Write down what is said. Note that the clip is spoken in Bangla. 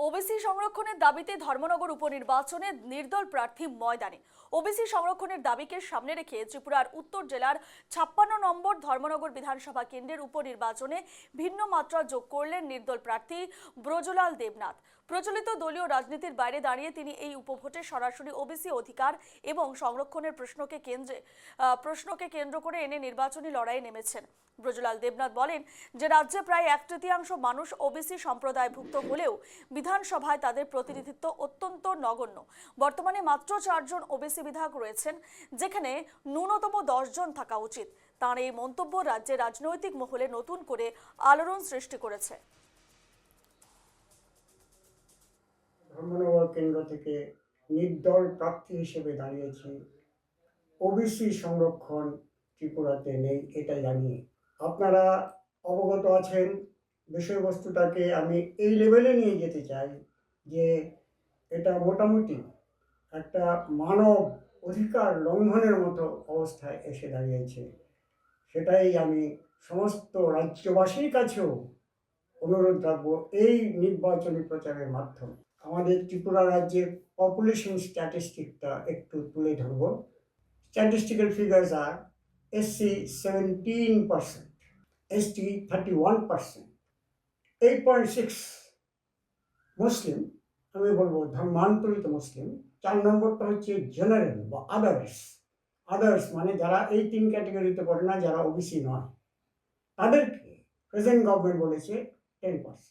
ওবিসি সংরক্ষণের দাবিতে ধর্মনগর উপনির্বাচনে নির্দল প্রার্থী ময়দানে। ওবিসি সংরক্ষণের দাবিকে সামনে রেখে ত্রিপুরার উত্তর জেলার 56 নম্বর ধর্মনগর বিধানসভা কেন্দ্রের উপনির্বাচনে ভিন্ন মাত্রা যোগ করলেন নির্দল প্রার্থী ব্রজলাল দেবনাথ। প্রচলিত দলীয় রাজনীতির বাইরে দাঁড়িয়ে তিনি এই উপভোটে সরাসরি ওবিসি অধিকার এবং সংরক্ষণের প্রশ্নকে কেন্দ্র করে এনে নির্বাচনী লড়াইয়ে নেমেছেন। ব্রজলাল দেবনাথ বলেন যে রাজ্যে প্রায় 1/3 মানুষ ওবিসি সম্প্রদায়ভুক্ত হলেও বিধানসভায় তাদের প্রতিনিধিত্ব অত্যন্ত নগণ্য। বর্তমানে মাত্র 4 জন ওবিসি বিধায়ক রয়েছেন, যেখানে ন্যূনতম 10 জন থাকা উচিত। তার এই মন্তব্য রাজ্যের রাজনৈতিক মহলে নতুন করে আলোড়ন সৃষ্টি করেছে। ধর্মনগর কেন্দ্র থেকে নির্দল প্রার্থী হিসেবে দাঁড়িয়েছি। ওবিসি সংরক্ষণ ত্রিপুরাতে নেই, এটা জানিয়ে আপনারা অবগত আছেন। বিষয়বস্তুটাকে আমি এই লেভেলে নিয়ে যেতে চাই যে এটা মোটামুটি একটা মানব অধিকার লঙ্ঘনের মতো অবস্থায় এসে দাঁড়িয়েছে। সেটাই আমি সমস্ত রাজ্যবাসীর কাছেও অনুরোধ রাখবো এই নির্বাচনী প্রচারের মাধ্যমে। আমাদের ত্রিপুরা রাজ্যের পপুলেশন স্ট্যাটিস্টিকটা একটু তুলে ধরব। স্ট্যাটিস্টিক্যাল ফিগার্স আর SC 17%, ST 31%, 8.6 মুসলিম, আমি বলবো ধর্মান্তরিত মুসলিম। 4 নম্বরটা হচ্ছে জেনারেল বা আদার্স মানে যারা এই 3 ক্যাটাগরিতে পড়ে না, যারা ওবিসি নয়, তাদেরকে প্রেজেন্ট গভর্নমেন্ট বলেছে 10%।